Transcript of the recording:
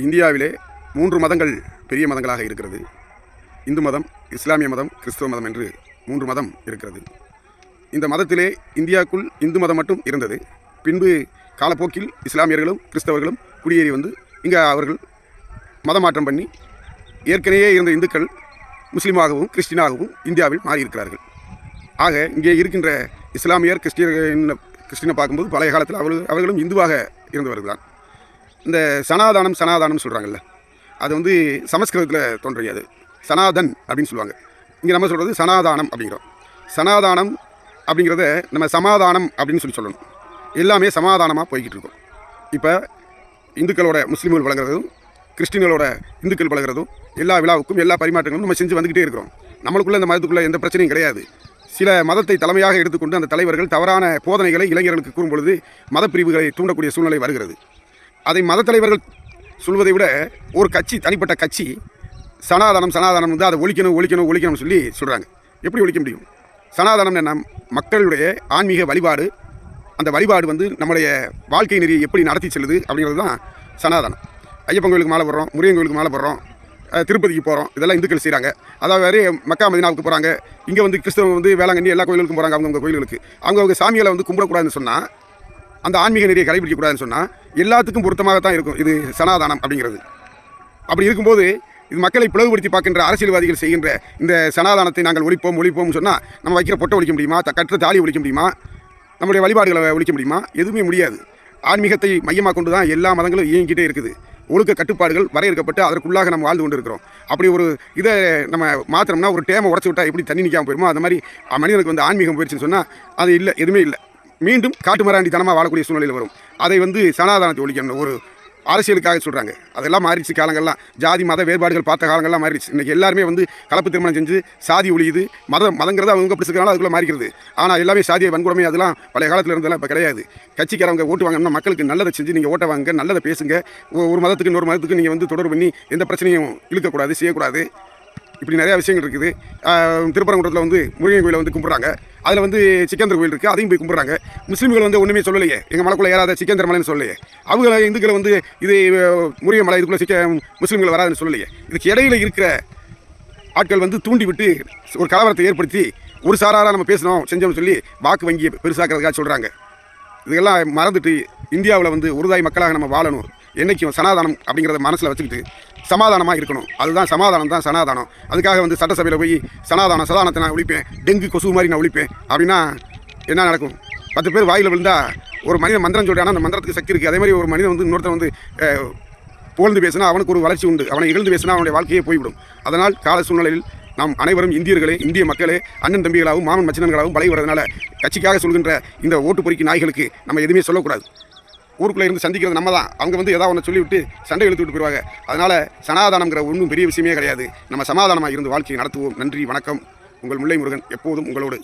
இந்தியாவிலே 3 மதங்கள் பெரிய மதங்களாக இருக்கிறது. இந்து மதம், இஸ்லாமிய மதம், கிறிஸ்தவ மதம் என்று 3 மதம் இருக்கிறது. இந்த மதத்திலே இந்தியாவுக்குள் இந்து மதம் மட்டும் இருந்தது. பின்பு காலப்போக்கில் இஸ்லாமியர்களும் கிறிஸ்தவர்களும் குடியேறி வந்து இங்கே அவர்கள் மதமாற்றம் பண்ணி ஏற்கனவே இருந்த இந்துக்கள் முஸ்லீமாகவும் கிறிஸ்டினாகவும் இந்தியாவில் மாறியிருக்கிறார்கள். ஆக இங்கே இருக்கின்ற இஸ்லாமியர் கிறிஸ்டினை பார்க்கும்போது பழைய காலத்தில் அவர்களும் இந்துவாக இருந்தவர்கள் தான். இந்த சனாதானம் சொல்கிறாங்கல்ல, அது வந்து சமஸ்கிருதத்தில் தோன்றியது. சனாதன் அப்படின்னு சொல்லுவாங்க. இங்கே நம்ம சொல்கிறது சனாதானம் அப்படிங்கிறோம். சனாதானம் அப்படிங்கிறத நம்ம சமாதானம் அப்படின்னு சொல்லணும். எல்லாமே சமாதானமாக போய்கிட்டு இருக்கோம். இப்போ இந்துக்களோட முஸ்லீம்கள் பழகிறதும் கிறிஸ்டின்களோட இந்துக்கள் பழகிறதும் எல்லா விழாவுக்கும் எல்லா பரிமாற்றங்களும் நம்ம செஞ்சு வந்துக்கிட்டே இருக்கிறோம். நம்மளுக்குள்ளே இந்த மதத்துக்குள்ளே எந்த பிரச்சனையும் கிடையாது. சில மதத்தை தலைமையாக எடுத்துக்கொண்டு அந்த தலைவர்கள் தவறான போதனைகளை இளைஞர்களுக்கு கூறும் பொழுது மதப்பிரிவுகளை தூண்டக்கூடிய சூழ்நிலை வருகிறது. அதை மத தலைவர்கள் சொல்வதை விட ஒரு கட்சி, தனிப்பட்ட கட்சி சனாதனம் வந்து அதை ஒழிக்கணும்னு சொல்லி சொல்கிறாங்க. எப்படி ஒழிக்க முடியும்? சனாதனம் என்ன? மக்களுடைய ஆன்மீக வழிபாடு. அந்த வழிபாடு வந்து நம்முடைய வாழ்க்கை நெறியை எப்படி நடத்தி செல்லுது அப்படிங்கிறது தான் சனாதனம். ஐயப்பன் கோயிலுக்கு மாலை போடுறோம், முருகன் கோயிலுக்கு மாலை போடுறோம், திருப்பதிக்கு போகிறோம், இதெல்லாம் இந்துக்கள் செய்கிறாங்க. அதாவது மக்கா மதினாவுக்கு போகிறாங்க. இங்கே வந்து கிறிஸ்தவங்க வந்து வேளாங்கண்ணி எல்லா கோயிலுக்கும் போகிறாங்க. அவங்கவுங்க கோயில்களுக்கு அவங்க சாமிகளை வந்து கும்பிடக்கூடாதுன்னு சொன்னால், அந்த ஆன்மீக நெறியை கடைபிடிக்கக்கூடாதுன்னு சொன்னால் எல்லாத்துக்கும் பொருத்தமாக தான் இருக்கும் இது சனாதனம் அப்படிங்கிறது. அப்படி இருக்கும்போது இது மக்களை பிளவுபடுத்தி பார்க்கின்ற அரசியல்வாதிகள் செய்கின்ற இந்த சனாதானத்தை நாங்கள் ஒழிப்போம்னு சொன்னால் நம்ம வைக்கிற பொட்டை ஒழிக்க முடியுமா? கட்டுற தாலி ஒழிக்க முடியுமா? நம்முடைய வழிபாடுகளை ஒழிக்க முடியுமா? எதுவுமே முடியாது. ஆன்மீகத்தை மையமாக கொண்டு தான் எல்லா மதங்களும் இயங்கிக்கிட்டே இருக்குது. ஒழுக்க கட்டுப்பாடுகள் வரையறுக்கப்பட்டு அதற்குள்ளாக நம்ம வாழ்ந்து கொண்டு இருக்கிறோம். அப்படி ஒரு இதை நம்ம மாத்திரம்னா, ஒரு டேமை உடச்சி விட்டால் எப்படி தண்ணி நிற்காமல் போயிருமோ அது மாதிரி மனிதனுக்கு வந்து ஆன்மீகம் போயிடுச்சுன்னு சொன்னால் அது இல்லை, எதுவுமே இல்லை. மீண்டும் காட்டுமராண்டித்தனமாக வாழக்கூடிய சூழ்நிலையில் வரும். அதை வந்து சனாதானத்தை ஒழிக்கணும் ஒரு அரசியலுக்காக சொல்கிறாங்க. அதெல்லாம் மாறிடுச்சு. காலங்கள்லாம் ஜாதி மத வேறுபாடுகள் பார்த்த காலங்கள்லாம் மாறிடுச்சு. இன்றைக்கி எல்லாருமே வந்து கலப்பு திருமணம் செஞ்சு சாதி ஒழியுது. மதங்கிறது அவங்க பிடிச்சிருக்கனால அதுக்குள்ளே மாறிக்கிறது. ஆனால் எல்லாமே சாதியை வன்கொடுமை அதெல்லாம் பழைய காலத்தில் இருந்தெல்லாம் இப்போ கிடையாது. கட்சிக்காரவங்க ஓட்டு வாங்கணும்னா மக்களுக்கு நல்லதை செஞ்சு நீங்கள் ஓட்ட வாங்க, நல்லதை பேசுங்க. ஒரு மதத்துக்கு இன்னொரு மதத்துக்கு நீங்கள் வந்து தொடர்பு பண்ணி எந்த பிரச்சனையும் இழுக்கக்கூடாது, செய்யக்கூடாது. இப்படி நிறையா விஷயங்கள் இருக்குது. திருப்பரங்குன்றத்தில் வந்து முருகன் கோயிலை வந்து கும்பிட்றாங்க. அதில் வந்து சிக்கந்தர் கோயில் இருக்குது, அதையும் போய் கும்பிட்றாங்க. முஸ்லீம்கள் வந்து ஒன்றுமே சொல்லலையே, எங்கள் மலைக்குள்ளே ஏறாத சிக்கந்தர் மலைன்னு சொல்லலையே. அவங்க இந்துக்களை வந்து இது முருகன் மலை இதுக்குள்ளே முஸ்லீம்கள் வராதுன்னு சொல்லலையே. இதுக்கு இடையில் இருக்கிற ஆட்கள் வந்து தூண்டி விட்டு ஒரு கலவரத்தை ஏற்படுத்தி ஒரு சாராராக நம்ம பேசணும் செஞ்சோம்னு சொல்லி வாக்கு வங்கியை பெருசாக்கிறதுக்காக சொல்கிறாங்க. இதெல்லாம் மறந்துட்டு இந்தியாவில் வந்து ஒருதாய் மக்களாக நம்ம வாழணும். என்றைக்கும் சனாதானம் அப்படிங்கிறத மனசில் வச்சுக்கிட்டு சமாதானமாக இருக்கணும். அதுதான் சமாதானம் தான் சனாதானம். அதுக்காக வந்து சட்டசபையில் போய் சனாதானத்தை நான் ஒழிப்பேன், டெங்கு கொசு மாதிரி நான் ஒழிப்பேன் அப்படின்னா என்ன நடக்கும்? 10 பேர் வாயில் விழுந்தால் ஒரு மனிதன் மந்திரம் சொல்கிறான்னா அந்த மந்திரத்துக்கு சக்தி இருக்குது. அதே மாதிரி ஒரு மனிதன் வந்து இன்னொருத்தர் வந்து புகழ்ந்து பேசினா அவனுக்கு ஒரு வளர்ச்சி உண்டு. அவனை இகழ்ந்து பேசினா அவனுடைய வாழ்க்கையே போய்விடும். அதனால் கால சூழ்நிலையில் நாம் அனைவரும் இந்தியர்களே, இந்திய மக்களே, அண்ணன் தம்பிகளாகவும் மாமன் மச்சினன்களாகவும் பழகி வரதுனால கட்சிக்காக சொல்கின்ற இந்த ஓட்டு பொறுக்கி நாய்களுக்கு நம்ம எதுவுமே சொல்லக்கூடாது. ஊருக்குள்ளே இருந்து சந்திக்கிறது நம்ம தான். அவங்க வந்து ஏதாவது ஒன்று சொல்லிவிட்டு சண்டை இழுத்து விட்டு போயிடுவாங்க. அதனால் சனாதானங்கிற ஒன்றும் பெரிய விஷயமே கிடையாது. நம்ம சமாதானமாக இருந்து வாழ்க்கையை நடத்துவோம். நன்றி, வணக்கம். உங்கள் முல்லை முருகன் எப்போதும் உங்களோடு.